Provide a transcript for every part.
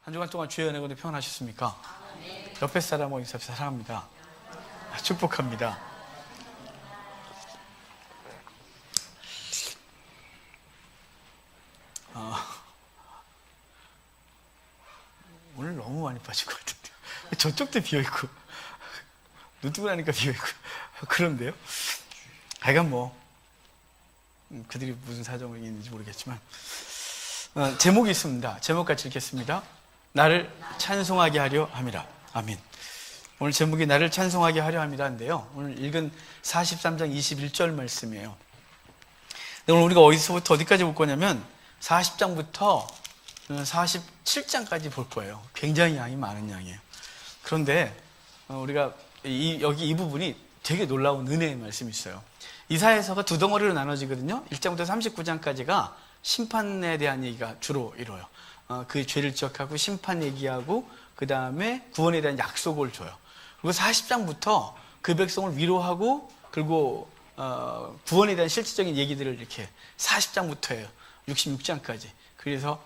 한 주간 동안 주의 은혜 가운데 평안하셨습니까? 옆에 사람하고 인사합시다. 사랑합니다. 축복합니다. 오늘 너무 많이 빠진 것 같은데요. 저쪽도 비어있고 눈 뜨고 나니까 비어있고 그런데요. 하여간 뭐 그들이 무슨 사정이 있는지 모르겠지만 제목이 있습니다. 제목 같이 읽겠습니다. 나를 찬송하게 하려 함이라. 아멘. 오늘 제목이 나를 찬송하게 하려 함이라인데요, 오늘 읽은 43장 21절 말씀이에요. 오늘 우리가 어디서부터 어디까지 볼 거냐면 40장부터 47장까지 볼 거예요. 굉장히 양이 많은 양이에요. 그런데 우리가 여기 이 부분이 되게 놀라운 은혜의 말씀이 있어요. 이사야서가 두 덩어리로 나눠지거든요. 1장부터 39장까지가 심판에 대한 얘기가 주로 이뤄요. 그 죄를 지적하고 심판 얘기하고 그 다음에 구원에 대한 약속을 줘요. 그리고 40장부터 그 백성을 위로하고 그리고 구원에 대한 실질적인 얘기들을 이렇게 40장부터 해요. 66장까지. 그래서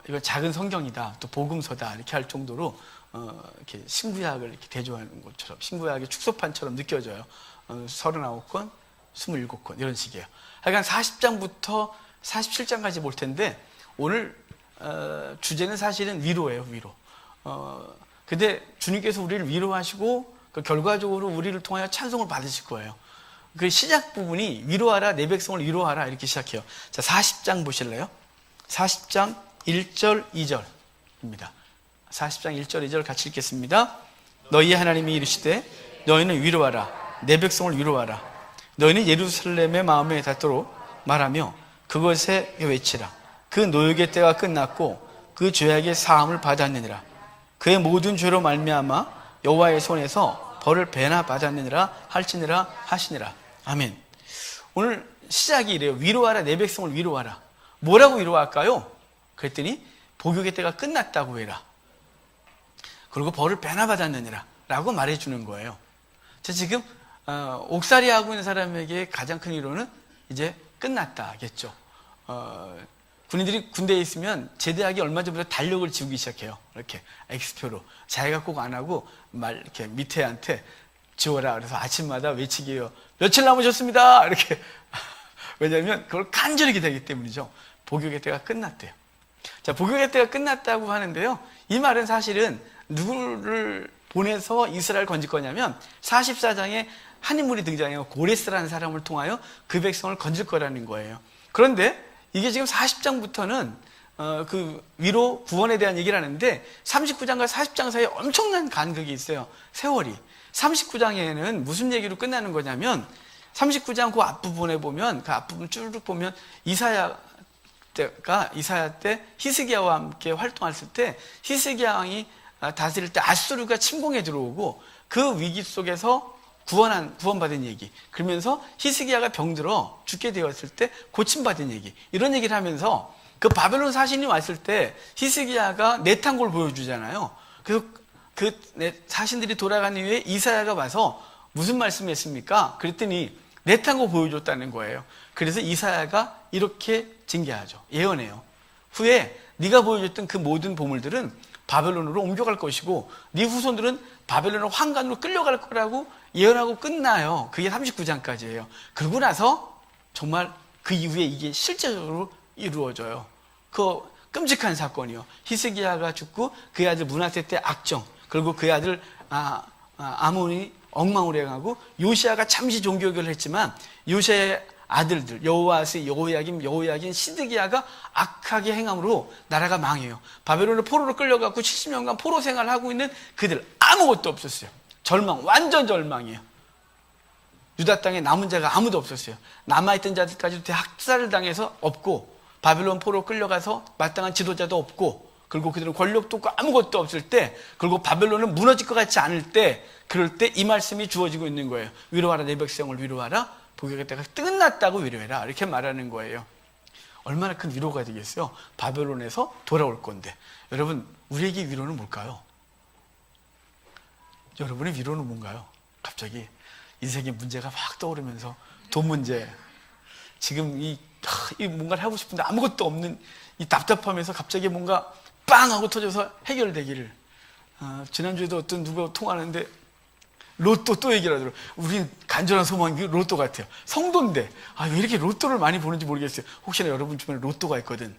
이거 작은 성경이다, 또 복음서다 이렇게 할 정도로 이렇게 신구약을 이렇게 대조하는 것처럼, 신구약의 축소판처럼 느껴져요. 39권, 27권 이런 식이에요. 하여간 40장부터 47장까지 볼 텐데 오늘 주제는 사실은 위로예요. 위로. 근데 주님께서 우리를 위로하시고 그 결과적으로 우리를 통하여 찬송을 받으실 거예요. 그 시작 부분이 위로하라, 내 백성을 위로하라 이렇게 시작해요. 자, 40장 보실래요? 40장 1절 2절입니다. 40장 1절 2절 같이 읽겠습니다. 너희 하나님이 이르시되 너희는 위로하라, 내 백성을 위로하라. 너희는 예루살렘의 마음에 닿도록 말하며 그것에 외치라. 그 노역의 때가 끝났고 그 죄악의 사함을 받았느니라. 그의 모든 죄로 말미암아 여호와의 손에서 벌을 배나 받았느니라 할지니라 하시니라. 아멘. 오늘 시작이 이래요. 위로하라, 내 백성을 위로하라. 뭐라고 위로할까요? 그랬더니 복역의 때가 끝났다고 해라. 그리고 벌을 배나 받았느니라 라고 말해주는 거예요. 자, 지금 옥살이 하고 있는 사람에게 가장 큰 위로는 이제 끝났다겠죠. 군인들이 군대에 있으면 제대하기 얼마 전부터 달력을 지우기 시작해요. 이렇게 X표로 자기가 꼭 안 하고 이렇게 밑에한테 지워라. 그래서 아침마다 외치기예요. 며칠 남으셨습니다. 이렇게. 왜냐하면 그걸 간절히 기다리기 때문이죠. 복역의 때가 끝났대요. 자, 복역의 때가 끝났다고 하는데요, 이 말은 사실은 누구를 보내서 이스라엘 건질 거냐면 44장에 한 인물이 등장해요. 고레스라는 사람을 통하여 그 백성을 건질 거라는 거예요. 그런데 이게 지금 40장부터는 그 위로 구원에 대한 얘기를 하는데 39장과 40장 사이에 엄청난 간극이 있어요. 세월이. 39장에는 무슨 얘기로 끝나는 거냐면 39장 그 앞부분에 보면, 그 앞부분 쭉 보면 이사야 때 히스기야와 함께 활동했을 때 히스기야 왕이 다스릴 때 아수르가 침공해 들어오고 그 위기 속에서 구원받은 얘기, 그러면서 히스기야가 병들어 죽게 되었을 때 고침받은 얘기, 이런 얘기를 하면서 그 바벨론 사신이 왔을 때 히스기야가 내탄골 보여주잖아요. 그래서 그 사신들이 돌아간 이후에 이사야가 와서 무슨 말씀했습니까? 그랬더니 내탄골 보여줬다는 거예요. 그래서 이사야가 이렇게 징계하죠. 예언해요. 후에 네가 보여줬던 그 모든 보물들은 바벨론으로 옮겨갈 것이고 네 후손들은 바벨론의 환관으로 끌려갈 거라고 예언하고 끝나요. 그게 39장까지예요. 그러고 나서 정말 그 이후에 이게 실제적으로 이루어져요. 그 끔찍한 사건이요. 히스기야가 죽고 그의 아들 므낫세 때 악정, 그리고 그의 아들 아몬이 엉망으로 행하고 요시야가 잠시 종교교를 했지만 요시야의 아들들 여호아스, 여호야긴, 시드기야가 악하게 행함으로 나라가 망해요. 바벨론의 포로로 끌려가고 70년간 포로 생활을 하고 있는 그들 아무것도 없었어요. 절망, 완전 절망이에요. 유다 땅에 남은 자가 아무도 없었어요. 남아있던 자들까지도 대학살을 당해서 없고, 바벨론 포로 끌려가서 마땅한 지도자도 없고, 그리고 그들은 권력도 없고 아무것도 없을 때, 그리고 바벨론은 무너질 것 같지 않을 때, 그럴 때 이 말씀이 주어지고 있는 거예요. 위로하라, 내 백성을 위로하라, 복역의 때가 끝났다고 위로해라, 이렇게 말하는 거예요. 얼마나 큰 위로가 되겠어요. 바벨론에서 돌아올 건데. 여러분, 우리에게 위로는 뭘까요? 여러분의 위로는 뭔가요? 갑자기 인생의 문제가 막 떠오르면서 돈 문제, 지금 이 뭔가를 하고 싶은데 아무것도 없는 이 답답하면서 갑자기 뭔가 빵 하고 터져서 해결되기를. 지난주에도 어떤 누가 통화하는데 로또 또 얘기를 하더라고요. 우린 간절한 소망이 로또 같아요. 성도인데 왜 이렇게 로또를 많이 보는지 모르겠어요. 혹시나 여러분 주변에 로또가 있거든,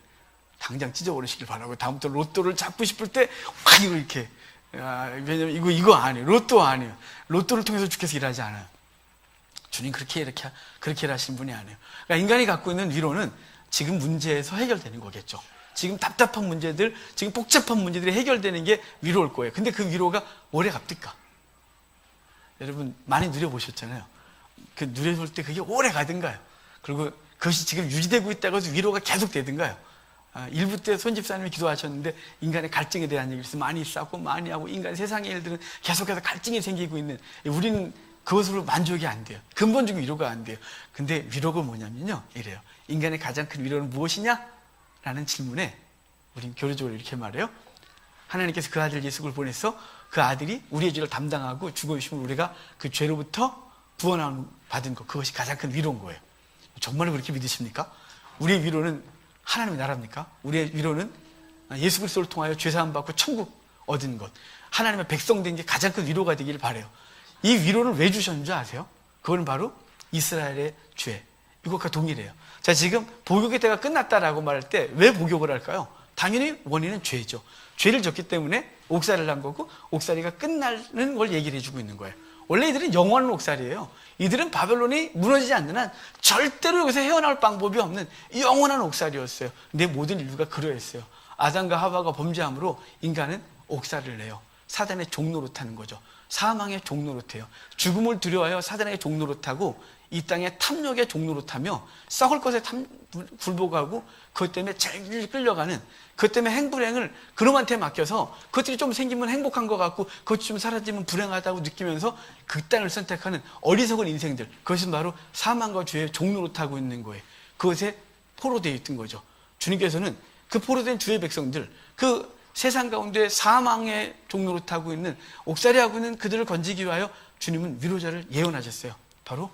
당장 찢어버리시길 바라고, 다음부터 로또를 잡고 싶을 때 확 이렇게, 왜냐면 이거 아니에요. 로또 아니에요. 로또를 통해서 주께서 일하지 않아요. 주님 그렇게 일하시는 분이 아니에요. 그러니까 인간이 갖고 있는 위로는 지금 문제에서 해결되는 거겠죠. 지금 답답한 문제들, 지금 복잡한 문제들이 해결되는 게 위로일 거예요. 근데 그 위로가 오래 갑니까? 여러분 많이 누려보셨잖아요. 그 누려볼 때 그게 오래 가든가요? 그리고 그것이 지금 유지되고 있다고 해서 위로가 계속 되든가요? 일부 때 손집사님이 기도하셨는데 인간의 갈증에 대한 얘기를 많이 쌓고 많이 하고, 인간 세상의 일들은 계속해서 갈증이 생기고 있는, 우리는 그것으로 만족이 안 돼요. 근본적인 위로가 안 돼요. 근데 위로가 뭐냐면요, 이래요. 인간의 가장 큰 위로는 무엇이냐? 라는 질문에 우린 교리적으로 이렇게 말해요. 하나님께서 그 아들 예수를 보내서 그 아들이 우리의 죄를 담당하고 죽어주시면 우리가 그 죄로부터 구원 받은 것, 그것이 가장 큰 위로인 거예요. 정말로 그렇게 믿으십니까? 우리의 위로는 하나님의 나라입니까? 우리의 위로는 예수 그리스도를 통하여 죄사함 받고 천국 얻은 것, 하나님의 백성 된 게 가장 큰 위로가 되기를 바라요. 이 위로는 왜 주셨는 줄 아세요? 그건 바로 이스라엘의 죄, 이것과 동일해요. 자, 지금 복역의 때가 끝났다라고 말할 때 왜 복역을 할까요? 당연히 원인은 죄죠. 죄를 졌기 때문에 옥살이를 한 거고, 옥살이가 끝나는 걸 얘기를 해주고 있는 거예요. 원래 이들은 영원한 옥살이에요. 이들은 바벨론이 무너지지 않는 한 절대로 여기서 헤어나올 방법이 없는 영원한 옥살이였어요. 근데 모든 인류가 그러했어요. 아담과 하와가 범죄함으로 인간은 옥살이를 해요. 사단의 종노릇하는 거죠. 사망의 종노릇해요. 죽음을 두려워하여 사단의 종노릇하고 이 땅의 탐욕의 종노릇하며 썩을 것에 굴복하고, 그것 때문에 제일 끌려가는, 그것 때문에 행불행을 그놈한테 맡겨서 그것들이 좀 생기면 행복한 것 같고 그것이 좀 사라지면 불행하다고 느끼면서 그 땅을 선택하는 어리석은 인생들, 그것은 바로 사망과 죄의 종노릇하고 있는 거예요. 그것에 포로되어 있던 거죠. 주님께서는 그 포로된 주의 백성들, 그 세상 가운데 사망의 종노릇하고 있는, 옥살이하고 있는 그들을 건지기 위하여 주님은 위로자를 예언하셨어요. 바로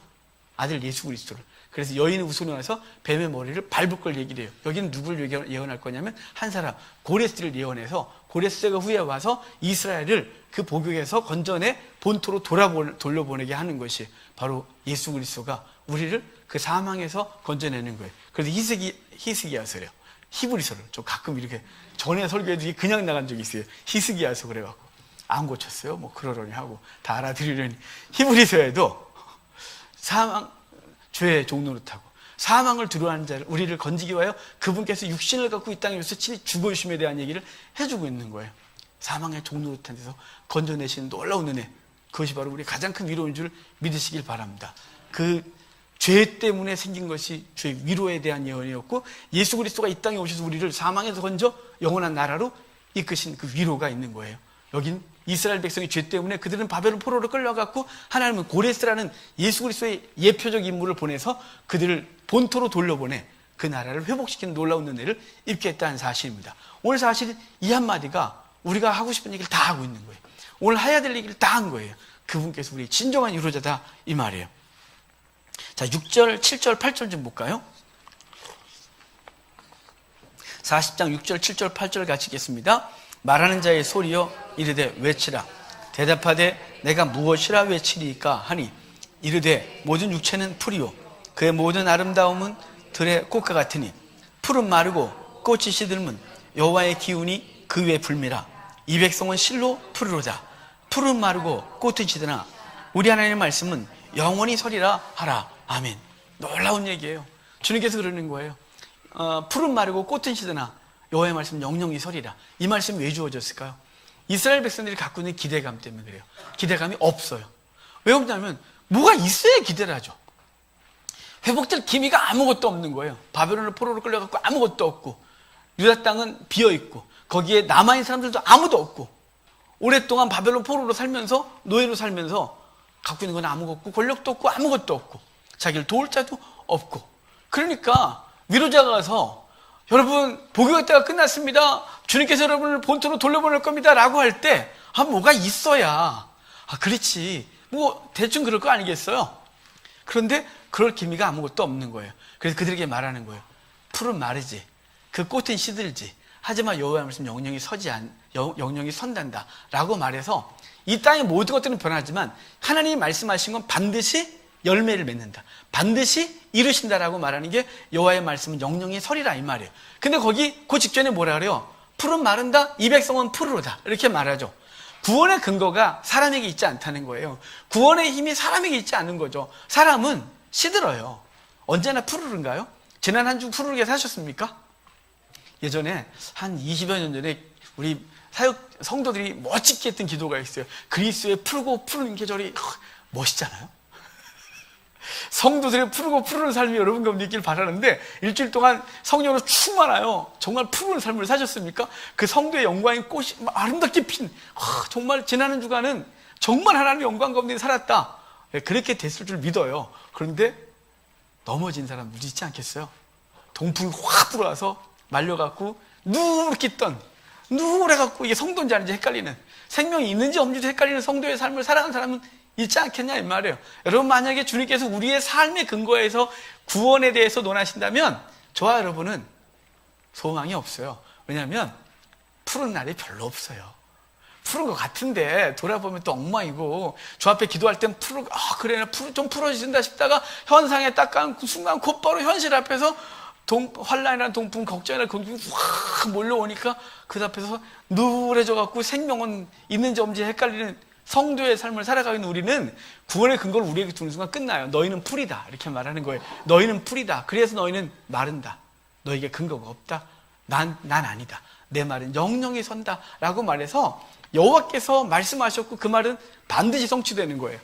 아들 예수 그리스도를. 그래서 여인의 우스로 나서 뱀의 머리를 밟을 걸 얘기를 해요. 여기는 누구를 예언할 거냐면 한 사람, 고레스를 예언해서, 고레스가 후에 와서 이스라엘을 그 복역에서 건져내 본토로 돌려보내게 하는 것이 바로 예수 그리스도가 우리를 그 사망에서 건져내는 거예요. 그래서 히스기야서래요. 히브리서를 좀 가끔 이렇게 전에 설교해도 그냥 나간 적이 있어요. 히스기야서 그래갖고 안 고쳤어요. 뭐 그러려니 하고 다 알아들으려니. 히브리서에도 사망, 죄의 종노릇하고 사망을 두려워하는 자를, 우리를 건지기 위하여 그분께서 육신을 갖고 이 땅에 오셔서 친히 죽어주심에 대한 얘기를 해주고 있는 거예요. 사망의 종노릇한 데서 건져내시는 놀라운 은혜, 그것이 바로 우리 가장 큰 위로인 줄 믿으시길 바랍니다. 그 죄 때문에 생긴 것이 죄 위로에 대한 예언이었고, 예수 그리스도가 이 땅에 오셔서 우리를 사망에서 건져 영원한 나라로 이끄신 그 위로가 있는 거예요. 여긴 이스라엘 백성의 죄 때문에 그들은 바벨론 포로로 끌려갔고, 하나님은 고레스라는 예수 그리스도의 예표적 인물을 보내서 그들을 본토로 돌려보내 그 나라를 회복시키는 놀라운 은혜를 입게 했다는 사실입니다. 오늘 사실 이 한마디가 우리가 하고 싶은 얘기를 다 하고 있는 거예요. 오늘 해야 될 얘기를 다 한 거예요. 그분께서 우리의 진정한 위로자다, 이 말이에요. 자, 6절, 7절, 8절 좀 볼까요? 40장 6절, 7절, 8절 같이 읽겠습니다. 말하는 자의 소리여 이르되 외치라. 대답하되 내가 무엇이라 외치리까 하니, 이르되 모든 육체는 풀이요 그의 모든 아름다움은 들의 꽃과 같으니, 풀은 마르고 꽃이 시들면 여호와의 기운이 그 위에 불미라. 이 백성은 실로 풀이로다. 풀은 마르고 꽃은 시드나 우리 하나님의 말씀은 영원히 서리라 하라. 아멘. 놀라운 얘기예요. 주님께서 그러는 거예요. 풀은 마르고 꽃은 시드나 여호와의 말씀 영영이 서리라. 이 말씀이 왜 주어졌을까요? 이스라엘 백성들이 갖고 있는 기대감 때문에 그래요. 기대감이 없어요. 왜 없냐면 뭐가 있어야 기대를 하죠. 회복될 기미가 아무것도 없는 거예요. 바벨론을 포로로 끌려갖고 아무것도 없고, 유다 땅은 비어있고, 거기에 남아있는 사람들도 아무도 없고, 오랫동안 바벨론 포로로 살면서, 노예로 살면서 갖고 있는 건 아무것도 없고, 권력도 없고, 아무것도 없고, 자기를 도울 자도 없고. 그러니까 위로자가 가서 여러분 복역의 때가 끝났습니다, 주님께서 여러분을 본토로 돌려보낼 겁니다 라고 할 때 뭐가 있어야 그렇지, 뭐 대충 그럴 거 아니겠어요? 그런데 그럴 기미가 아무것도 없는 거예요. 그래서 그들에게 말하는 거예요. 풀은 마르지, 그 꽃은 시들지, 하지만 여호와의 말씀 영영이 영영이 선단다 라고 말해서 이 땅의 모든 것들은 변하지만 하나님이 말씀하신 건 반드시 열매를 맺는다, 반드시 이루신다라고 말하는 게 여호와의 말씀은 영영이 설이라 이 말이에요. 근데 거기 그 직전에 뭐라 그래요? 풀은 마른다, 이 백성은 푸르르다 이렇게 말하죠. 구원의 근거가 사람에게 있지 않다는 거예요. 구원의 힘이 사람에게 있지 않은 거죠. 사람은 시들어요. 언제나 푸르른가요? 지난 한 주 푸르르게 사셨습니까? 예전에 한 20여 년 전에 우리 사역 성도들이 멋지게 했던 기도가 있어요. 그리스도의 푸르고 푸르는 계절이 멋있잖아요. 성도들의 푸르고 푸르는 삶이 여러분 가운데 있길 바라는데 일주일 동안 성령으로 충만하여 정말 푸르는 삶을 사셨습니까? 그 성도의 영광의 꽃이 아름답게 핀 정말 지나는 주간은 정말 하나님의 영광 가운데 살았다. 그렇게 됐을 줄 믿어요. 그런데 넘어진 사람들 있지 않겠어요? 동풍이 확 불어와서 말려갖고 누렇게 떠 누래갖고 이게 성도인지 아닌지 헷갈리는, 생명이 있는지 없는지도 헷갈리는 성도의 삶을 살아가는 사람은 있지 않겠냐 이 말이에요. 여러분 만약에 주님께서 우리의 삶의 근거에서 구원에 대해서 논하신다면 저와 여러분은 소망이 없어요. 왜냐하면 푸른 날이 별로 없어요. 푸른 것 같은데 돌아보면 또 엉망이고, 저 앞에 기도할 땐 그래 좀 풀어지신다 싶다가 현상에 딱 간 그 순간 곧바로 현실 앞에서 환란이라는 동풍, 걱정이라는 동풍이 확 몰려오니까 그 앞에서 누래져 갖고 생명은 있는지 없는지 헷갈리는 성도의 삶을 살아가고 있는 우리는 구원의 근거를 우리에게 두는 순간 끝나요. 너희는 풀이다 이렇게 말하는 거예요. 너희는 풀이다. 그래서 너희는 마른다. 너에게 근거가 없다. 난 아니다. 내 말은 영영이 선다 라고 말해서 여호와께서 말씀하셨고 그 말은 반드시 성취되는 거예요.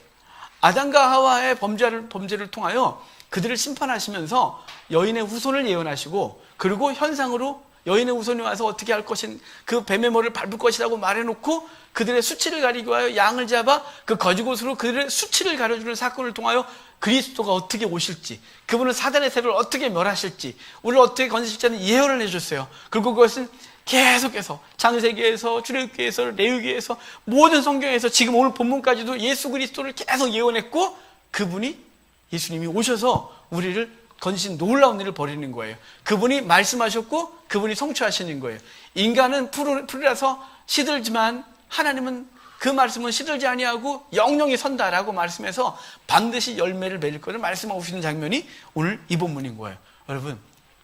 아담과 하와의 범죄를 통하여 그들을 심판하시면서 여인의 후손을 예언하시고, 그리고 현상으로 여인의 후손이 와서 어떻게 할 것인, 그 뱀의 머리를 밟을 것이라고 말해놓고 그들의 수치를 가리기 위하여 양을 잡아 그 거짓옷으로 그들의 수치를 가려주는 사건을 통하여 그리스도가 어떻게 오실지, 그분은 사단의 세력을 어떻게 멸하실지, 우리를 어떻게 건지실지는 예언을 해줬어요. 그리고 그것은 계속해서 창세기에서 출애굽기에서 레위기에서 모든 성경에서 지금 오늘 본문까지도 예수 그리스도를 계속 예언했고, 그분이 예수님이 오셔서 우리를 건지신 놀라운 일을 벌이는 거예요. 그분이 말씀하셨고 그분이 성취하시는 거예요. 인간은 풀이라서 시들지만 하나님은 그 말씀은 시들지 아니하고 영영이 선다라고 말씀해서 반드시 열매를 맺을 것을 말씀하고 계시는 장면이 오늘 이 본문인 거예요.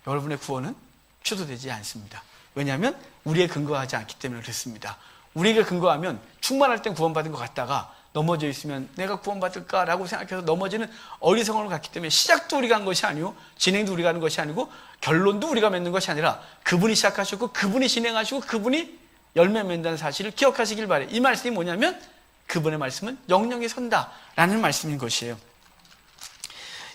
여러분의 구원은 취소되지 않습니다. 왜냐하면 우리에 근거하지 않기 때문에 그렇습니다. 우리에게 근거하면 충만할 땐 구원받은 것 같다가 넘어져 있으면 내가 구원받을까라고 생각해서 넘어지는 어리석음을 갖기 때문에 시작도 우리가 한 것이 아니고 진행도 우리가 하는 것이 아니고 결론도 우리가 맺는 것이 아니라 그분이 시작하셨고 그분이 진행하시고 그분이 열매 맺는다는 사실을 기억하시길 바래요. 이 말씀이 뭐냐면 그분의 말씀은 영영이 선다라는 말씀인 것이에요.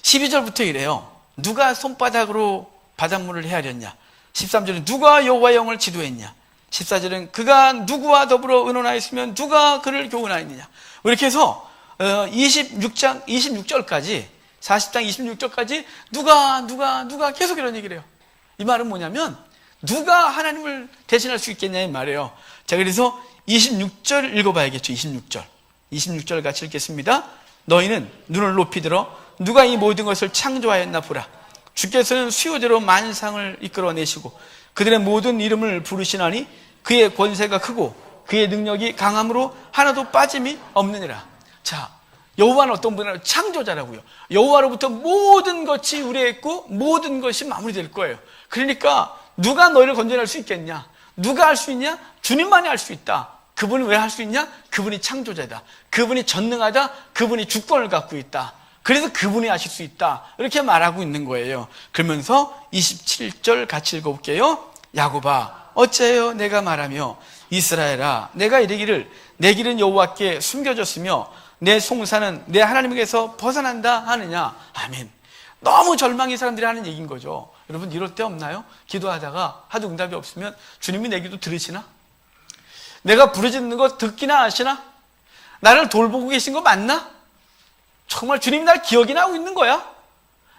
12절부터 이래요. 누가 손바닥으로 바닷물을 헤아렸냐? 13절은 누가 여호와의 영을 지도했냐? 14절은 그가 누구와 더불어 의논하였으면 누가 그를 교훈하였느냐? 이렇게 해서 26절까지 40장 26절까지 누가 계속 이런 얘기를 해요. 이 말은 뭐냐면 누가 하나님을 대신할 수 있겠냐 이 말이에요. 자, 그래서 26절 읽어봐야겠죠. 26절 같이 읽겠습니다. 너희는 눈을 높이 들어 누가 이 모든 것을 창조하였나 보라. 주께서는 수요대로 만상을 이끌어내시고 그들의 모든 이름을 부르시나니 그의 권세가 크고 그의 능력이 강함으로 하나도 빠짐이 없느니라. 자, 여호와는 어떤 분이라고? 창조자라고요. 여호와로부터 모든 것이 우리했고 모든 것이 마무리될 거예요. 그러니까 누가 너희를 건져낼 수 있겠냐? 누가 할 수 있냐? 주님만이 할 수 있다. 그분이 왜 할 수 있냐? 그분이 창조자다. 그분이 전능하다. 그분이 주권을 갖고 있다. 그래서 그분이 하실 수 있다. 이렇게 말하고 있는 거예요. 그러면서 27절 같이 읽어볼게요. 야곱아 어찌하여 내가 말하며 이스라엘아 내가 이르기를 내 길은 여호와께 숨겨졌으며 내 송사는 내 하나님에게서 벗어난다 하느냐. 아멘. 너무 절망이 사람들이 하는 얘기인 거죠. 여러분 이럴 때 없나요? 기도하다가 하도 응답이 없으면 주님이 내 기도 들으시나? 내가 부르짖는 거 듣기나 하시나? 나를 돌보고 계신 거 맞나? 정말 주님이 날 기억이나 하고 있는 거야?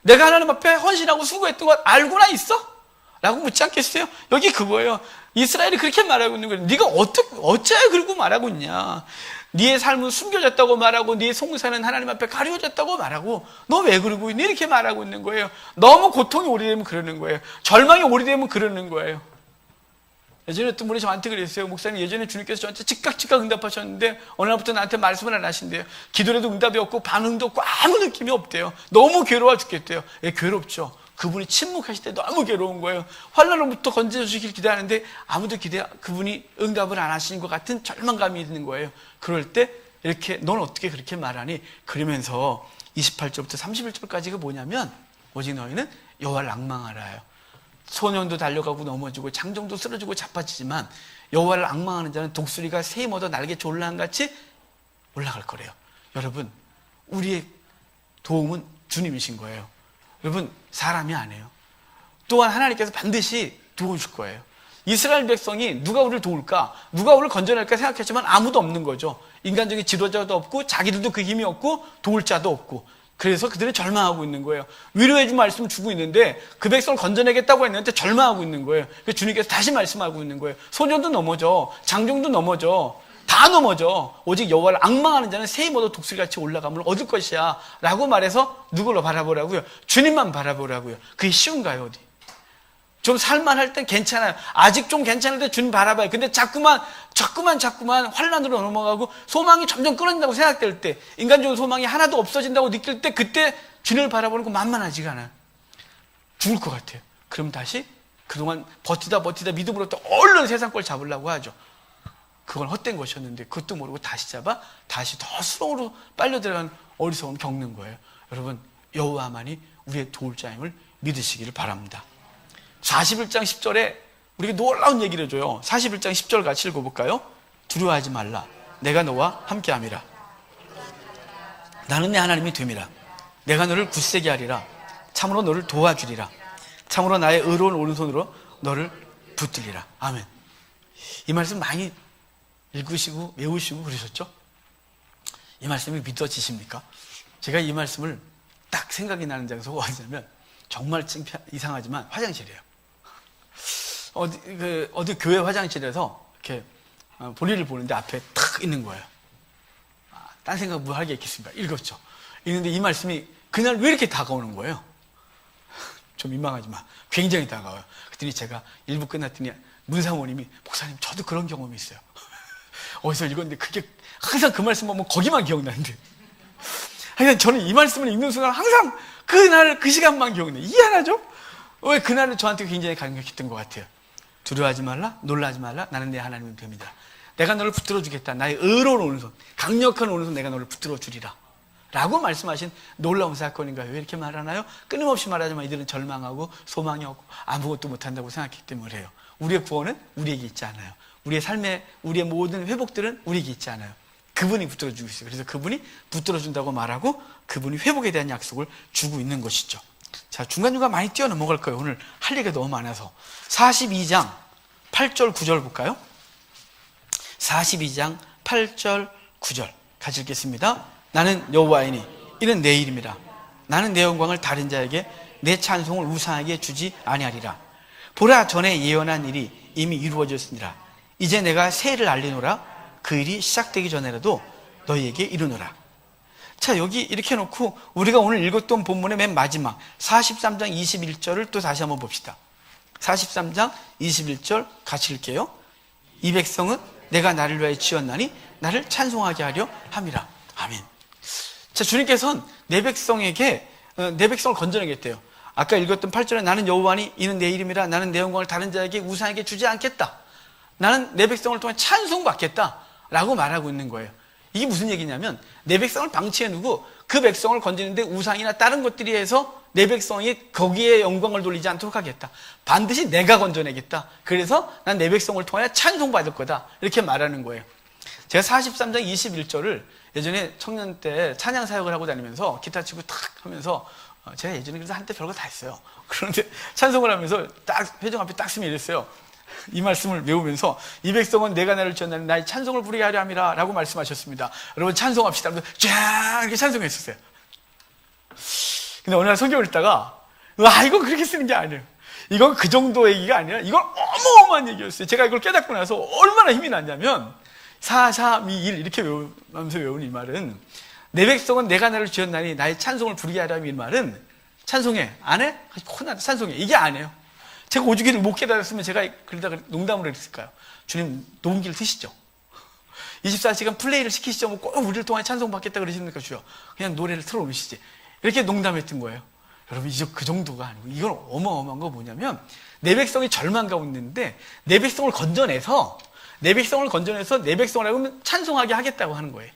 내가 하나님 앞에 헌신하고 수고했던 거 알고나 있어? 라고 묻지 않겠어요? 여기 그거예요. 이스라엘이 그렇게 말하고 있는 거예요. 네가 어째 그러고 말하고 있냐? 네의 삶은 숨겨졌다고 말하고 네 송사는 하나님 앞에 가려졌다고 말하고 너 왜 그러고 있니? 이렇게 말하고 있는 거예요. 너무 고통이 오래되면 그러는 거예요. 절망이 오래되면 그러는 거예요. 예전에 어떤 분이 저한테 그랬어요. 목사님, 예전에 주님께서 저한테 즉각 응답하셨는데 어느 날부터 나한테 말씀을 안 하신대요. 기도해도 응답이 없고 반응도 없고 아무 느낌이 없대요. 너무 괴로워 죽겠대요. 예, 괴롭죠. 그분이 침묵하실 때 너무 괴로운 거예요. 환난으로부터 건져주시길 기대하는데 아무도 그분이 응답을 안 하시는 것 같은 절망감이 있는 거예요. 그럴 때 이렇게 넌 어떻게 그렇게 말하니? 그러면서 28절부터 31절까지가 뭐냐면 오직 너희는 여호와를 앙망하라요. 소년도 달려가고 넘어지고 장정도 쓰러지고 자빠지지만 여호와를 앙망하는 자는 독수리가 새임 얻어 날개 졸라한 같이 올라갈 거래요. 여러분, 우리의 도움은 주님이신 거예요. 여러분, 사람이 아니에요. 또한 하나님께서 반드시 도와줄 거예요. 이스라엘 백성이 누가 우리를 도울까? 누가 우리를 건져낼까 생각했지만 아무도 없는 거죠. 인간적인 지도자도 없고 자기들도 그 힘이 없고 도울 자도 없고, 그래서 그들은 절망하고 있는 거예요. 위로해 준 말씀을 주고 있는데 그 백성을 건져내겠다고 했는데 절망하고 있는 거예요. 그래서 주님께서 다시 말씀하고 있는 거예요. 소년도 넘어져, 장정도 넘어져, 다 넘어져. 오직 여호와를 앙망하는 자는 새임 얻어 독수리같이 올라감을 얻을 것이야 라고 말해서 누구를 바라보라고요? 주님만 바라보라고요. 그게 쉬운가요? 어디? 좀 살만할 땐 괜찮아요. 아직 좀 괜찮을 때 주님 바라봐요. 근데 자꾸만 환난으로 넘어가고 소망이 점점 끊어진다고 생각될 때, 인간적인 소망이 하나도 없어진다고 느낄 때, 그때 주님을 바라보는 거 만만하지가 않아요. 죽을 것 같아요. 그럼 다시 그동안 버티다 믿음으로 또 얼른 세상 걸 잡으려고 하죠. 그건 헛된 것이었는데 그것도 모르고 다시 잡아 다시 더 수렁으로 빨려 들어가는 어리석음을 겪는 거예요. 여러분, 여호와만이 우리의 도울 자임을 믿으시기를 바랍니다. 41장 10절에 우리에게 놀라운 얘기를 해줘요. 41장 10절 같이 읽어볼까요? 두려워하지 말라. 내가 너와 함께함이라. 나는 내 하나님이 됨이라. 내가 너를 굳세게 하리라. 참으로 너를 도와주리라. 참으로 나의 의로운 오른손으로 너를 붙들리라. 아멘. 이 말씀 많이 읽으시고 외우시고 그러셨죠? 이 말씀이 믿어지십니까? 제가 이 말씀을 딱 생각이 나는 장소가 어디냐면 정말 이상하지만 화장실이에요. 어디 교회 화장실에서 이렇게 볼일을 보는데 앞에 탁 있는 거예요. 딴 생각 뭐 하게 있겠습니까? 읽었죠. 읽는데 이 말씀이 그날 왜 이렇게 다가오는 거예요? 좀 민망하지만 굉장히 다가와요. 그랬더니 제가 일부 끝났더니 문사모님이 목사님 저도 그런 경험이 있어요. 어디서 읽었는데 그게 항상 그 말씀 보면 거기만 기억나는데, 하여간 저는 이 말씀을 읽는 순간 항상 그날 그 시간만 기억나요. 이해하죠? 왜 그날은 저한테 굉장히 감격했던 것 같아요. 두려워하지 말라, 놀라지 말라. 나는 내 하나님이 됩니다. 내가 너를 붙들어 주겠다. 나의 의로운 오른손, 강력한 오른손 내가 너를 붙들어 주리라 라고 말씀하신 놀라운 사건인가요? 왜 이렇게 말하나요? 끊임없이 말하지만 이들은 절망하고 소망이 없고 아무것도 못한다고 생각했기 때문에 그래요. 우리의 구원은 우리에게 있지 않아요. 우리의 삶의 우리의 모든 회복들은 우리에게 있지 않아요. 그분이 붙들어주고 있어요. 그래서 그분이 붙들어준다고 말하고 그분이 회복에 대한 약속을 주고 있는 것이죠. 자, 중간중간 많이 뛰어넘어갈 거예요. 오늘 할 얘기가 너무 많아서. 42장 8절 9절 볼까요? 42장 8절 9절 같이 읽겠습니다. 나는 여호와이니 이는 내 이름이라. 나는 내 영광을 다른 자에게 내 찬송을 우상에게 주지 아니하리라. 보라, 전에 예언한 일이 이미 이루어졌으니라. 이제 내가 새 일을 알리노라. 그 일이 시작되기 전에라도 너희에게 이르노라. 자, 여기 이렇게 해놓고 우리가 오늘 읽었던 본문의 맨 마지막 43장 21절을 또 다시 한번 봅시다. 43장 21절 같이 읽게요. 이 백성은 내가 나를 위하여 지었나니 나를 찬송하게 하려 함이라. 아멘. 자, 주님께서는 내 백성에게 내 백성을 건져내겠대요. 아까 읽었던 8절에 나는 여호와니 이는 내 이름이라. 나는 내 영광을 다른 자에게 우상에게 주지 않겠다. 나는 내 백성을 통해 찬송받겠다 라고 말하고 있는 거예요. 이게 무슨 얘기냐면 내 백성을 방치해 두고 그 백성을 건지는데 우상이나 다른 것들이 해서 내 백성이 거기에 영광을 돌리지 않도록 하겠다. 반드시 내가 건져내겠다. 그래서 난 내 백성을 통해 찬송받을 거다. 이렇게 말하는 거예요. 제가 43장 21절을 예전에 청년 때 찬양 사역을 하고 다니면서 기타 치고 탁 하면서 제가 예전에 그래서 한때 별거 다 했어요. 그런데 찬송을 하면서 딱 회중 앞에 딱 쓰면 이랬어요. 이 말씀을 외우면서 이 백성은 내가 나를 지었나니 나의 찬송을 부르게 하려 함이라 라고 말씀하셨습니다. 여러분 찬송합시다. 쫙 이렇게 찬송했었어요. 근데 어느 날 성경을 읽다가 이건 그렇게 쓰는 게 아니에요. 이건 그 정도 얘기가 아니라 이건 어마어마한 얘기였어요. 제가 이걸 깨닫고 나서 얼마나 힘이 났냐면 4, 3, 2, 1 이렇게 외우면서 외운 이 말은 내 백성은 내가 나를 지었나니 나의 찬송을 부르게 하려 함이 이 말은 찬송해 안 해? 혼나 찬송해 이게 아니에요. 제가 오주기를 못 깨달았으면 제가 그러다가 농담으로 했을까요? 주님, 녹음기를 트시죠. 24시간 플레이를 시키시죠. 뭐 꼭 우리를 통해 찬송 받겠다 그러십니까, 주여? 그냥 노래를 틀어놓으시지. 이렇게 농담했던 거예요. 여러분, 이제 그 정도가 아니고, 이건 어마어마한 거 뭐냐면, 내 백성이 절망 가운데 있는데, 내 백성을 건져내서 내 백성을 하면 찬송하게 하겠다고 하는 거예요.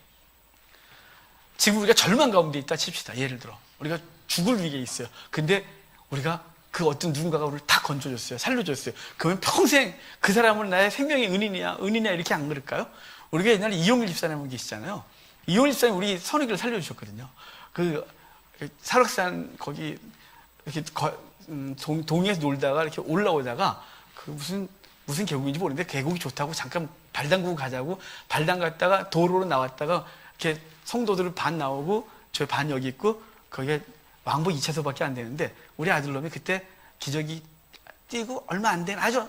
지금 우리가 절망 가운데 있다 칩시다. 예를 들어, 우리가 죽을 위기에 있어요. 근데 우리가 그 어떤 누군가가 우리를 다 건져줬어요. 살려줬어요. 그러면 평생 그 사람은 나의 생명의 은인이야 이렇게 안 그럴까요? 우리가 옛날에 이용일 집사님 계시잖아요. 이용일 집사님 우리 선우기를 살려주셨거든요. 그 설악산 거기 이렇게 동에서 놀다가 이렇게 올라오다가 그 무슨 계곡인지 모르는데 계곡이 좋다고 잠깐 발 담그고 가자고 발 담갔다가 도로로 나왔다가 이렇게 성도들 반 나오고 저희 반 여기 있고 거기에 왕복 2차소밖에 안 되는데 우리 아들놈이 그때 기저귀 뛰고 얼마 안 된 아주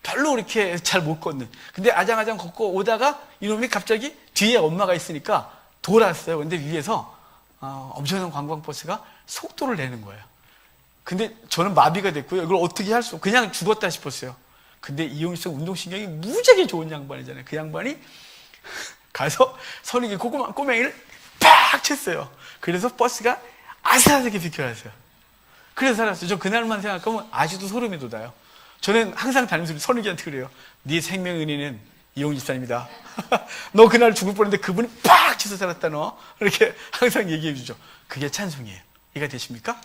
별로 이렇게 잘 못 걷는, 근데 아장아장 걷고 오다가 이놈이 갑자기 뒤에 엄마가 있으니까 돌았어요. 근데 위에서 엄청난 관광버스가 속도를 내는 거예요. 근데 저는 마비가 됐고요. 이걸 어떻게 할 수, 그냥 죽었다 싶었어요. 근데 이용일성 운동신경이 무지하게 좋은 양반이잖아요. 그 양반이 가서 선익이 꼬맹이를 팍 쳤어요. 그래서 버스가 아슬아슬하게 비켜갔어요. 그래서 살았어요. 저 그날만 생각하면 아직도 소름이 돋아요. 저는 항상 다니면서 선익이한테 그래요. 네 생명 은인은 이용일 집사님이다. 너 그날 죽을 뻔했는데 그분이 팍 치서 살았다 너. 이렇게 항상 얘기해 주죠. 그게 찬송이에요. 이해가 되십니까?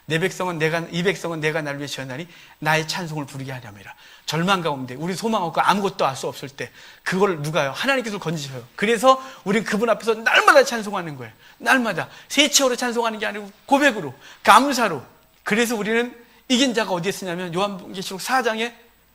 이 백성은 내가 나를 위해 지었나니 나의 찬송을 부르게 하려니라. 절망 가운데 우리 소망 없고 아무것도 알 수 없을 때 그걸 누가요? 하나님께서 건지셔요. 그래서 우리는 그분 앞에서 날마다 찬송하는 거예요. 날마다 세치어로 찬송하는 게 아니고 고백으로, 감사로. 그래서 우리는 이긴 자가 어디에 쓰냐면 요한계시록 4장에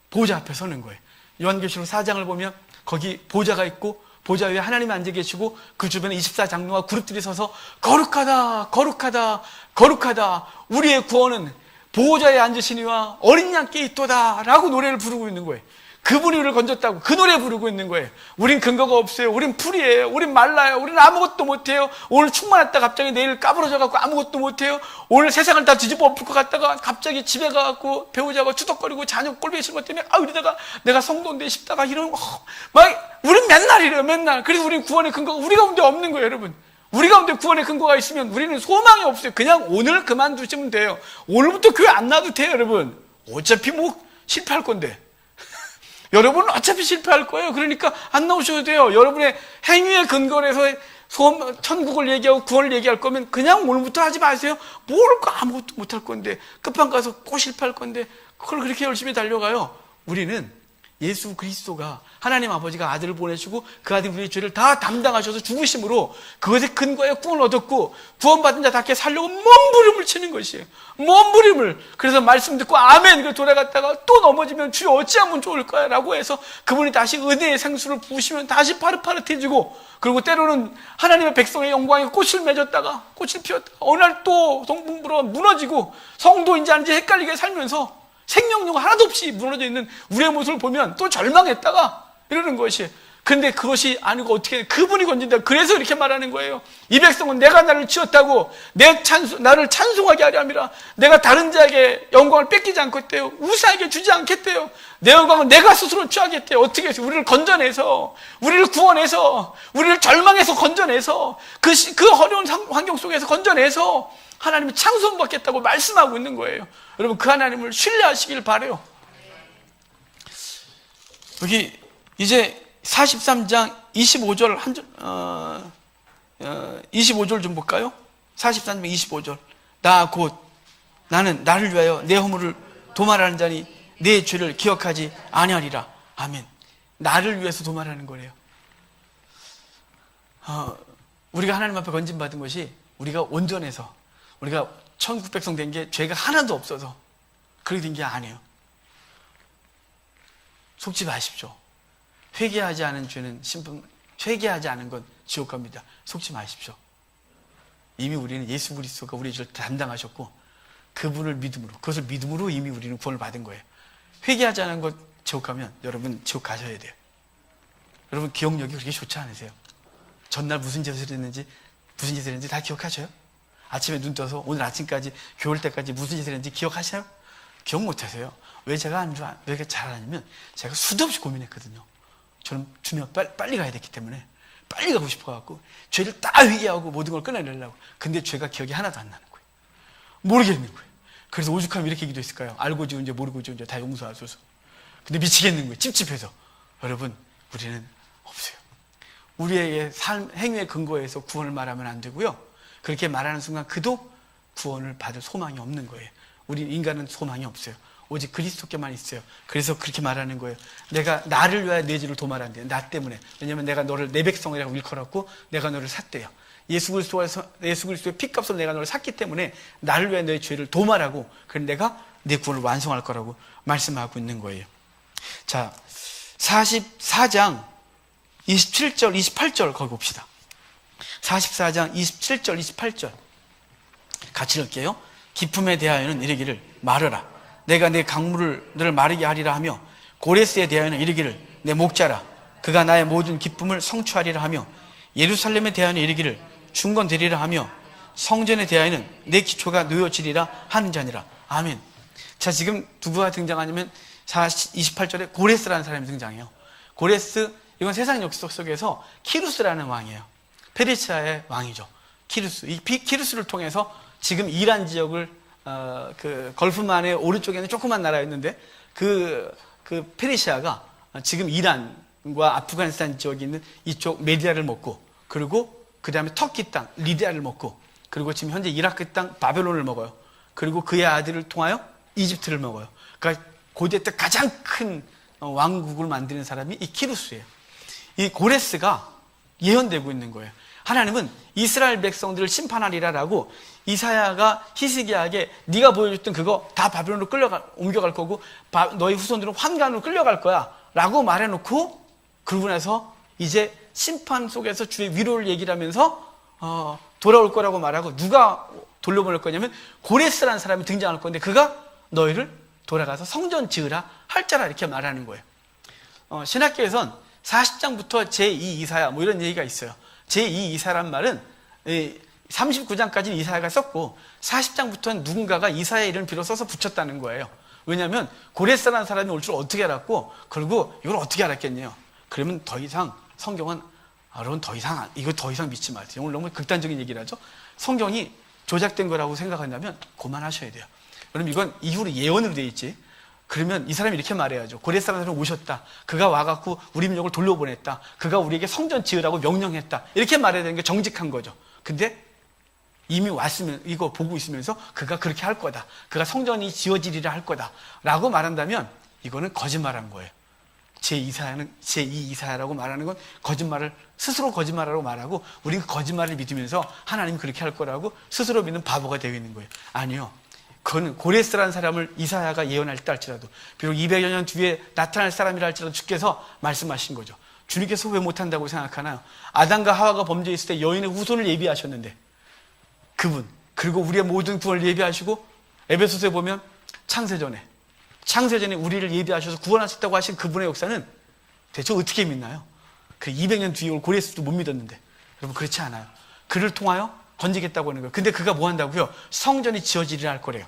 보좌 앞에 서는 거예요. 요한계시록 4장을 보면 거기 보좌가 있고 보좌 위에 하나님이 앉아 계시고 그 주변에 24장로와 그룹들이 서서 거룩하다 거룩하다 거룩하다 우리의 구원은 보호자에 앉으시니와 어린 양께 있도다 라고 노래를 부르고 있는 거예요. 그분이 우리를 건졌다고 그 노래 부르고 있는 거예요. 우린 근거가 없어요. 우린 풀이에요. 우린 말라요. 우린 아무것도 못해요. 오늘 충만했다 갑자기 내일 까부러져 갖고 아무것도 못해요. 오늘 세상을 다 뒤집어 엎을 것 같다가 갑자기 집에 가갖고 배우자가 투덕거리고 자녀 꼴보기 싫은 것 때문에 이러다가 내가 성도인데 싶다가 이런 막 우린 맨날 이래요. 맨날. 그래서 우린 구원의 근거가 우리 가운데 없는 거예요. 여러분, 우리 가운데 구원의 근거가 있으면 우리는 소망이 없어요. 그냥 오늘 그만두시면 돼요. 오늘부터 교회 안 나도 돼요. 여러분, 어차피 뭐 실패할 건데 여러분은 어차피 실패할 거예요. 그러니까 안 나오셔도 돼요. 여러분의 행위에 근거로 해서 천국을 얘기하고 구원을 얘기할 거면 그냥 오늘부터 하지 마세요. 뭘 아무것도 못할 건데 끝방 가서 꼭 실패할 건데 그걸 그렇게 열심히 달려가요. 우리는 예수 그리스도가 하나님 아버지가 아들을 보내시고 그 아들이 우리의 죄를 다 담당하셔서 죽으심으로 그것의 근거에 구원을 얻었고 구원받은 자답게 살려고 몸부림을 치는 것이에요. 몸부림을. 그래서 말씀 듣고 아멘 그 돌아갔다가 또 넘어지면 주여 어찌하면 좋을까요? 라고 해서 그분이 다시 은혜의 생수를 부으시면 다시 파릇파릇해지고, 그리고 때로는 하나님의 백성의 영광에 꽃을 맺었다가 꽃을 피웠다가 어느 날 또 동풍부로 무너지고 성도인지 아닌지 헷갈리게 살면서 생명력 하나도 없이 무너져 있는 우리의 모습을 보면 또 절망했다가 이러는 것이. 근데 그것이 아니고 어떻게 그분이 건진다. 그래서 이렇게 말하는 거예요. 이 백성은 내가 나를 지었다고 나를 찬송하게 하려 함이라. 내가 다른 자에게 영광을 뺏기지 않겠대요. 우사에게 주지 않겠대요. 내 영광은 내가 스스로 취하겠대요. 어떻게 해서 우리를 건져내서, 우리를 구원해서, 우리를 절망해서 건져내서, 그 어려운 환경 속에서 건져내서 하나님이 찬송받겠다고 말씀하고 있는 거예요. 여러분, 그 하나님을 신뢰하시길 바라요. 여기 이제 43장 25절 25절 좀 볼까요? 43장 25절. 나는 나를 위하여 내 허물을 도말하는 자니 내 죄를 기억하지 아니하리라. 아멘. 나를 위해서 도말하는 거래요. 우리가 하나님 앞에 건진받은 것이 우리가 온전해서, 우리가 천국 백성 된 게 죄가 하나도 없어서 그렇게 된 게 아니에요. 속지 마십시오. 회개하지 않은 죄는 회개하지 않은 건 지옥 갑니다. 속지 마십시오. 이미 우리는 예수 그리스도가 우리의 죄를 담당하셨고 그분을 믿음으로, 그것을 믿음으로 이미 우리는 구원을 받은 거예요. 회개하지 않은 것 지옥 가면 여러분 지옥 가셔야 돼요. 여러분 기억력이 그렇게 좋지 않으세요? 전날 무슨 짓을 했는지 다 기억하셔요? 아침에 눈 떠서 오늘 아침까지 교회 올 때까지 무슨 짓을 했는지 기억하셔요? 기억 못 하세요? 왜 제가 왜 이렇게 잘하냐면 제가 수도 없이 고민했거든요. 저는 주님 빨리 가야 됐기 때문에 빨리 가고 싶어갖고 죄를 다 회개하고 모든 걸 끊어내려고. 근데 죄가 기억이 하나도 안 나는 거예요. 모르겠는 거예요. 그래서 오죽하면 이렇게 기도했을까요? 알고 지은 죄 모르고 지은 죄 다 용서하소서. 근데 미치겠는 거예요. 찝찝해서. 여러분, 우리는 없어요. 우리에게 삶, 행위의 근거에서 구원을 말하면 안 되고요. 그렇게 말하는 순간 그도 구원을 받을 소망이 없는 거예요. 우리 인간은 소망이 없어요. 오직 그리스도께만 있어요. 그래서 그렇게 말하는 거예요. 내가 나를 위하여 내 죄를 도말한대요. 나 때문에. 왜냐하면 내가 너를 내 백성이라고 일컬었고 내가 너를 샀대요. 예수 그리스도의 피값으로 내가 너를 샀기 때문에 나를 위하여 너의 죄를 도말하고 그래서 내가 내 구원을 완성할 거라고 말씀하고 있는 거예요. 자, 44장 27절, 28절 거기 봅시다. 44장 27절, 28절 같이 읽을게요. 기품에 대하여는 이르기를 말하라. 내가 내 강물을 마르게 하리라 하며 고레스에 대하여는 이르기를 내 목자라. 그가 나의 모든 기쁨을 성취하리라 하며 예루살렘에 대하여는 이르기를 중건되리라 하며 성전에 대하여는 내 기초가 놓여지리라 하는 자니라. 아멘. 자, 지금 누구가 등장하냐면 28절에 고레스라는 사람이 등장해요. 고레스, 이건 세상 역사 속에서 키루스라는 왕이에요. 페르시아의 왕이죠. 키루스. 이 키루스를 통해서 지금 이란 지역을 그 걸프만의 오른쪽에는 조그만 나라였는데 그 페르시아가 지금 이란과 아프가니스탄 지역에 있는 이쪽 메디아를 먹고 그리고 그 다음에 터키 땅 리디아를 먹고 그리고 지금 현재 이라크 땅 바벨론을 먹어요. 그리고 그의 아들을 통하여 이집트를 먹어요. 그러니까 고대 때 가장 큰 왕국을 만드는 사람이 이 키루스예요. 이 고레스가 예언되고 있는 거예요. 하나님은 이스라엘 백성들을 심판하리라라고 이사야가 히스기야에게 네가 보여줬던 그거 다 바벨론으로 옮겨갈 거고 너희 후손들은 환관으로 끌려갈 거야 라고 말해놓고 그러고 나서 이제 심판 속에서 주의 위로를 얘기를 하면서 돌아올 거라고 말하고 누가 돌려보낼 거냐면 고레스라는 사람이 등장할 건데 그가 너희를 돌아가서 성전 지으라 할 자라 이렇게 말하는 거예요. 신학교에선 40장부터 제2 이사야 뭐 이런 얘기가 있어요. 제2 이사란 말은 39장까지는 이사야가 썼고 40장부터는 누군가가 이사야의 이름을 빌어 써서 붙였다는 거예요. 왜냐하면 고레스라는 사람이 올 줄 어떻게 알았고 그리고 이걸 어떻게 알았겠냐요. 그러면 더 이상 성경은 여러분 이거 더 이상 믿지 마세요. 오늘 너무 극단적인 얘기를 하죠. 성경이 조작된 거라고 생각한다면 그만하셔야 돼요. 여러분 이건 이후로 예언으로 돼 있지. 그러면 이 사람이 이렇게 말해야죠. 고레스라는 사람이 오셨다. 그가 와갖고 우리 민족을 돌려보냈다. 그가 우리에게 성전 지으라고 명령했다. 이렇게 말해야 되는 게 정직한 거죠. 근데 이미 왔으면 이거 보고 있으면서 그가 그렇게 할 거다. 그가 성전이 지어지리라 할 거다. 라고 말한다면 이거는 거짓말한 거예요. 제2 이사야라고 말하는 건 거짓말을 스스로 거짓말하라고 말하고 우리는 그 거짓말을 믿으면서 하나님이 그렇게 할 거라고 스스로 믿는 바보가 되어 있는 거예요. 아니요. 그거는 고레스라는 사람을 이사야가 예언했다 할지라도 비록 200여 년 뒤에 나타날 사람이라 할지라도 주께서 말씀하신 거죠. 주님께서 왜 못한다고 생각하나요? 아담과 하와가 범죄했을 때 여인의 후손을 예비하셨는데 그분 그리고 우리의 모든 구원을 예비하시고 에베소서에 보면 창세전에 우리를 예비하셔서 구원하셨다고 하신 그분의 역사는 대체 어떻게 믿나요? 그 200년 뒤에 올 고레스도 못 믿었는데 여러분 그렇지 않아요. 그를 통하여 건지겠다고 하는 거예요. 근데 그가 뭐 한다고요? 성전이 지어지리라 할 거래요.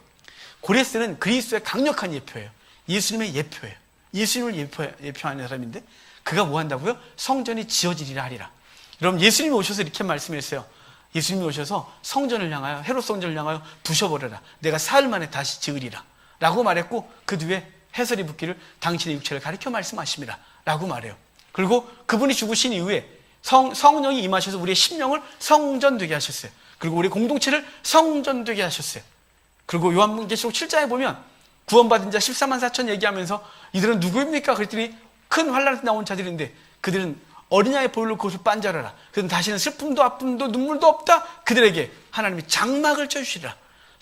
고레스는 그리스도의 강력한 예표예요. 예수님의 예표예요. 예수님을 예표하는 사람인데 그가 뭐 한다고요? 성전이 지어지리라 하리라. 여러분 예수님이 오셔서 이렇게 말씀했어요. 예수님이 오셔서 성전을 향하여 헤롯 성전을 향하여 부셔버려라. 내가 사흘 만에 다시 지으리라 라고 말했고 그 뒤에 해설이 붙기를 당신의 육체를 가리켜 말씀하십니다 라고 말해요. 그리고 그분이 죽으신 이후에 성령이 임하셔서 우리의 심령을 성전되게 하셨어요. 그리고 우리 공동체를 성전되게 하셨어요. 그리고 요한계시록 7장에 보면 구원받은 자 14만 4천 얘기하면서 이들은 누구입니까? 그랬더니 큰 환란에서 나온 자들인데 그들은 어린 양의 보혈로 그것을 빤자라라. 그들은 다시는 슬픔도 아픔도 눈물도 없다. 그들에게 하나님이 장막을 쳐주시리라.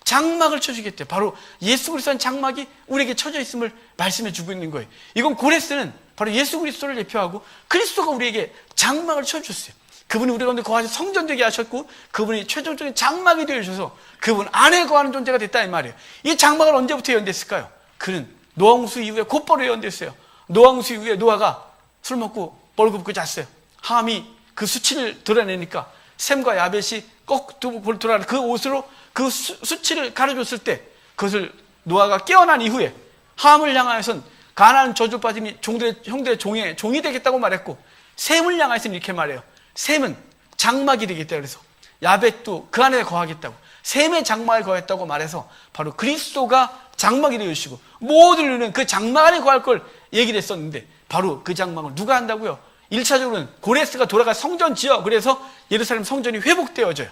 장막을 쳐주겠대요. 바로 예수 그리스도의 장막이 우리에게 쳐져 있음을 말씀해 주고 있는 거예요. 이건 고레스는 바로 예수 그리스도를 대표하고 그리스도가 우리에게 장막을 쳐주셨어요. 그분이 우리 가운데 거하셔서 성전되게 하셨고 그분이 최종적인 장막이 되어주셔서 그분 안에 거하는 존재가 됐다 이 말이에요. 이 장막을 언제부터 예언됐을까요? 그는 노아홍수 이후에 곧바로 예언됐어요. 노아홍수 이후에 노아가 술 먹고 벌겋게 잤어요. 함이 그 수치를 드러내니까 셈과 야벳이 꼭 돌아라 그 옷으로 그 수치를 가려줬을 때 그것을 노아가 깨어난 이후에 함을 향하여선 가나안 저주 빠짐이 형들의 종이 되겠다고 말했고, 셈을 향하여서는 이렇게 말해요. 셈은 장막이 되겠다. 그래서 야벳도 그 안에 거하겠다고, 셈의 장막에 거했다고 말해서 바로 그리스도가 장막이 되어주시고 모든 인류는 그 장막 안에 거할 걸 얘기를 했었는데, 바로 그 장막을 누가 한다고요? 1차적으로는 고레스가 돌아가 성전 지어, 그래서 예루살렘 성전이 회복되어져요.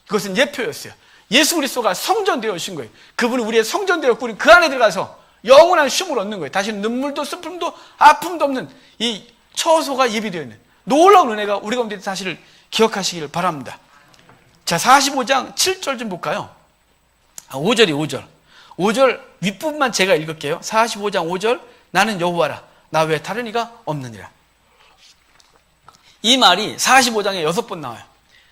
그것은 예표였어요. 예수 그리스도가 성전 되어주신 거예요. 그분이 우리의 성전 되었고, 우리 그 안에 들어가서 영원한 쉼을 얻는 거예요. 다시는 눈물도 슬픔도 아픔도 없는 이 처소가 예비되어 있는 놀라운 은혜가 우리 가운데 사실을 기억하시길 바랍니다. 자, 45장 7절 좀 볼까요? 5절이 5절 윗부분만 제가 읽을게요. 45장 5절, 나는 여호와라, 나 외에 다른 이가 없느니라. 이 말이 45장에 6번 나와요.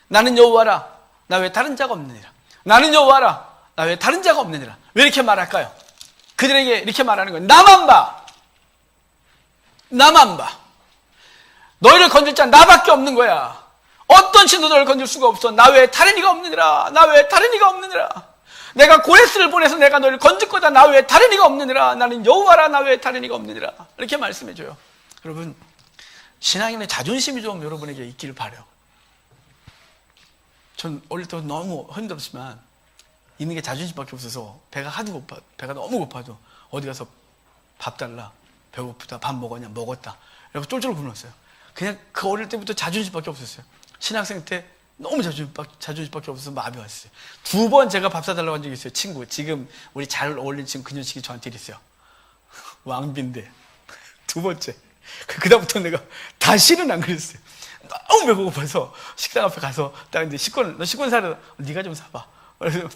나는 여호와라, 나 외에 다른 자가 없느니라. 나는 여호와라, 나 외에 다른 자가 없느니라. 왜 이렇게 말할까요? 그들에게 이렇게 말하는 거예요. 나만 봐. 나만 봐. 너희를 건질 자 나밖에 없는 거야. 어떤 신도 너를 건질 수가 없어. 나 외에 다른 이가 없느니라. 나 외에 다른 이가 없느니라. 내가 고레스를 보내서 내가 너희를 건질 거다. 나 외에 다른 이가 없느니라. 나는 여호와라, 나 외에 다른 이가 없느니라. 이렇게 말씀해줘요. 여러분, 신앙인의 자존심이 좀 여러분에게 있기를 바라요. 전 어릴 때 너무 힘들었지만 있는 게 자존심밖에 없어서 배가 너무 고파도 어디 가서 밥 달라, 배고프다, 밥 먹었냐, 먹었다, 이러고 쫄쫄 굶었어요. 그냥 그 어릴 때부터 자존심밖에 없었어요. 신학생 때 너무 자존심밖에 없어서 마음이 왔어요. 2번 제가 밥 사달라고 한 적이 있어요. 친구, 지금 우리 잘 어울리는 친구, 그녀식이 저한테 이랬어요. 왕비인데 2번째. 그다음부터 내가 다시는 안 그랬어요. 너무 배고파서 식당 앞에 가서 딱 이제 너 식권 사려, 네가 좀 사봐. 그래서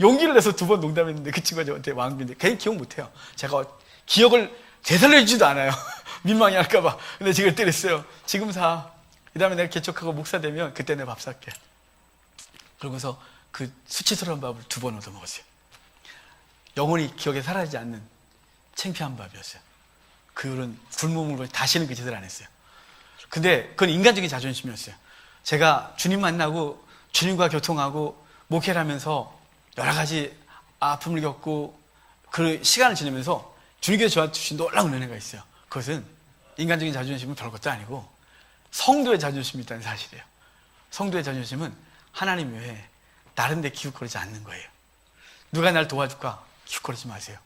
용기를 내서 2번 농담했는데 그 친구가 저한테 왕비인데, 괜히 기억 못해요. 제가 기억을 되살려주지도 않아요. 민망해 할까봐. 근데 지금 때렸어요. 지금 사. 그 다음에 내가 개척하고 목사 되면 그때 내가 밥 살게. 그러고서 그 수치스러운 밥을 2번 얻어 먹었어요. 영원히 기억에 사라지지 않는 창피한 밥이었어요. 그런 굶음을 다시는 그 짓을 안 했어요. 근데 그건 인간적인 자존심이었어요. 제가 주님 만나고 주님과 교통하고 목회를 하면서 여러 가지 아픔을 겪고 그 시간을 지내면서 주님께서 저한테 주신 놀라운 은혜가 있어요. 그것은 인간적인 자존심은 별것도 아니고 성도의 자존심이 있다는 사실이에요. 성도의 자존심은 하나님 외에 다른 데 기웃거리지 않는 거예요. 누가 날 도와줄까? 기웃거리지 마세요.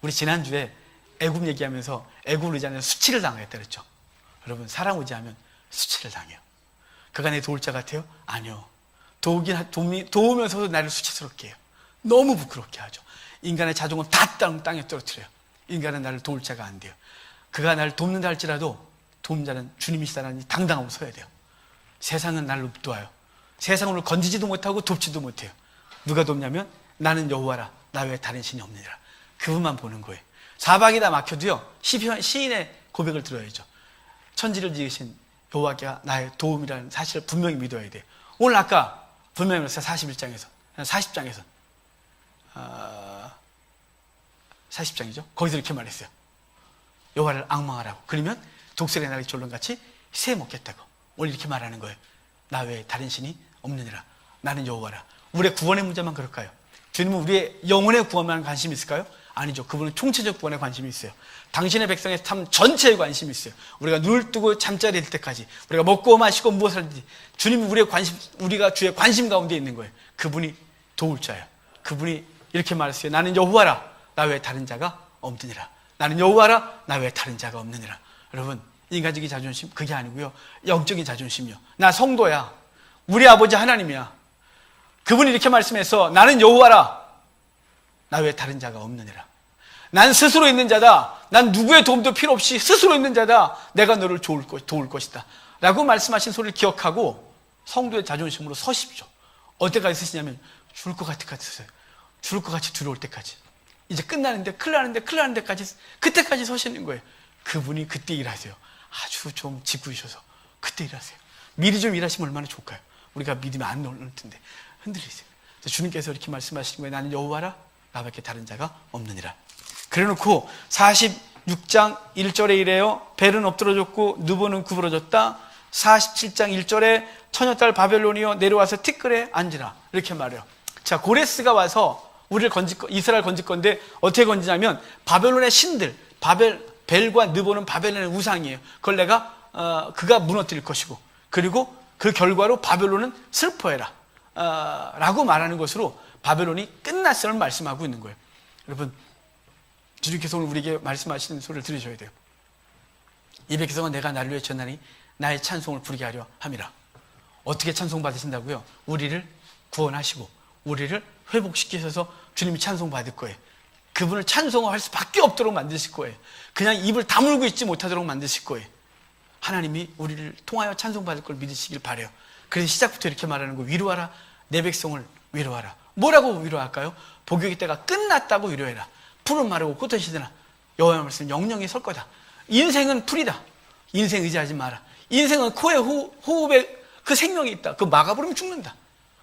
우리 지난주에 애굽 얘기하면서 애굽을 의지하면 수치를 당하겠다 그랬죠. 여러분, 사랑 의지하면 수치를 당해요. 그가 내 도울 자 같아요? 아니요. 도우면서도 나를 수치스럽게 해요. 너무 부끄럽게 하죠. 인간의 자존은 다 땅에 떨어뜨려요. 인간은 나를 도울 자가 안 돼요. 그가 나를 돕는다 할지라도 도움 자는 주님이시다라는 당당하고 서야 돼요. 세상은 나를 못 도와요. 세상을 건지지도 못하고 돕지도 못해요. 누가 돕냐면 나는 여호와라, 나 외에 다른 신이 없느니라. 그분만 보는 거예요. 사방이 다 막혀도요, 시인의 고백을 들어야죠. 천지를 지으신 여호와가 나의 도움이라는 사실을 분명히 믿어야 돼요. 오늘 아까 분명히 말했어요. 40장에서 40장이죠. 거기서 이렇게 말했어요. 여호와를 앙망하라고. 그러면 독수리 나리 졸론같이 새 먹겠다고. 오늘 이렇게 말하는 거예요. 나 외에 다른 신이 없느니라. 나는 여호와라. 우리의 구원의 문제만 그럴까요? 주님은 우리의 영혼의 구원만 관심이 있을까요? 아니죠. 그분은 총체적 구원에 관심이 있어요. 당신의 백성의 삶 전체에 관심이 있어요. 우리가 눈을 뜨고 잠자리 들 때까지, 우리가 먹고 마시고 무엇을 하든지 주님은 우리가 주의 관심 가운데 있는 거예요. 그분이 도울 자예요. 그분이 이렇게 말했어요. 나는 여호와라, 나 외에 다른 자가 없느니라. 나는 여호와라, 나 외에 다른 자가 없느니라. 여러분, 인간적인 자존심 그게 아니고요, 영적인 자존심이요. 나 성도야. 우리 아버지 하나님이야. 그분이 이렇게 말씀해서 나는 여호와라, 나 외에 다른 자가 없느니라. 난 스스로 있는 자다. 난 누구의 도움도 필요 없이 스스로 있는 자다. 내가 너를 도울 것이다 라고 말씀하신 소리를 기억하고 성도의 자존심으로 서십시오. 어때까지 서시냐면 죽을 것 같이 서요. 죽을 것 같이 두려울 때까지. 이제 끝나는데 큰일 나는 데까지, 그때까지 서시는 거예요. 그분이 그때 일하세요. 아주 좀 짓궂으셔서 그때 일하세요. 미리 좀 일하시면 얼마나 좋을까요? 우리가 믿으면 안 오를 텐데 흔들리세요. 주님께서 이렇게 말씀하시는 거예요. 나는 여호와라, 나밖에 다른 자가 없느니라. 그래놓고 46장 1절에 이래요. 벨은 엎드러졌고 느보는 구부러졌다. 47장 1절에 처녀딸 바벨론이여 내려와서 티끌에 앉으라. 이렇게 말해요. 자, 고레스가 와서 이스라엘 건질 건데 어떻게 건지냐면 바벨론의 신들, 벨과 느보는 바벨론의 우상이에요. 그걸 그가 무너뜨릴 것이고, 그리고 그 결과로 바벨론은 슬퍼해라 라고 말하는 것으로 바벨론이 끝났음을 말씀하고 있는 거예요. 여러분, 주님께서 오늘 우리에게 말씀하시는 소리를 들으셔야 돼요. 이 백성은 내가 나를 위해 전하니 나의 찬송을 부르게 하려 함이라. 어떻게 찬송 받으신다고요? 우리를 구원하시고 우리를 회복시키셔서 주님이 찬송 받을 거예요. 그분을 찬송할 수밖에 없도록 만드실 거예요. 그냥 입을 다물고 있지 못하도록 만드실 거예요. 하나님이 우리를 통하여 찬송 받을 걸 믿으시길 바라요. 그래서 시작부터 이렇게 말하는 거, 위로하라, 내 백성을 위로하라. 뭐라고 위로할까요? 복육의 때가 끝났다고 위로해라. 푸른 마르고 꽃은 시드나 여호와의 말씀 영영이 설 거다. 인생은 풀이다. 인생 의지하지 마라. 인생은 코에 호흡에 그 생명이 있다. 그 막아버리면 죽는다.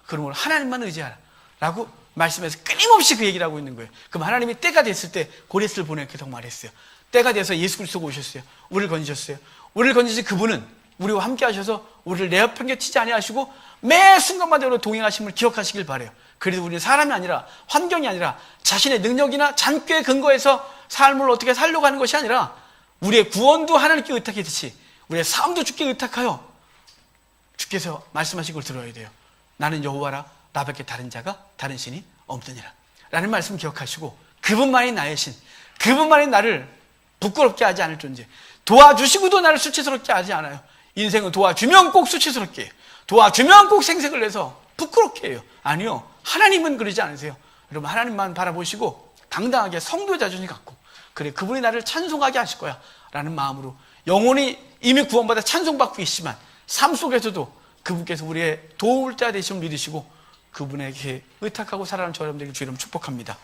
그러므로 하나님만 의지하라 라고 말씀해서 끊임없이 그 얘기를 하고 있는 거예요. 그럼 하나님이 때가 됐을 때 고레스를 보내 계속 말했어요. 때가 돼서 예수 그리스도가 오셨어요. 우리를 건지셨어요. 우리를 건지신 그분은 우리와 함께 하셔서 우리를 내 옆에 치지 아니하시고 매 순간마다 우리로 동행하심을 기억하시길 바라요. 그래도 우리는 사람이 아니라, 환경이 아니라 자신의 능력이나 잔꾀에 근거해서 삶을 어떻게 살려고 하는 것이 아니라 우리의 구원도 하나님께 의탁했듯이 우리의 삶도 주께 의탁하여 주께서 말씀하신 걸 들어야 돼요. 나는 여호와라, 나밖에 다른 자가, 다른 신이 없느니라 라는 말씀 기억하시고, 그분만이 나의 신, 그분만이 나를 부끄럽게 하지 않을 존재, 도와주시고도 나를 수치스럽게 하지 않아요. 인생은 도와주면 꼭 수치스럽게 해요. 도와주면 꼭 생색을 내서 부끄럽게 해요. 아니요, 하나님은 그러지 않으세요. 여러분, 하나님만 바라보시고 당당하게 성도의 자존심 갖고, 그래, 그분이 나를 찬송하게 하실 거야 라는 마음으로 영혼이 이미 구원받아 찬송받고 계시지만 삶 속에서도 그분께서 우리의 도울 자 되심을 믿으시고 그분에게 의탁하고 살아가는 저 여러분들에게 주의 이름 축복합니다.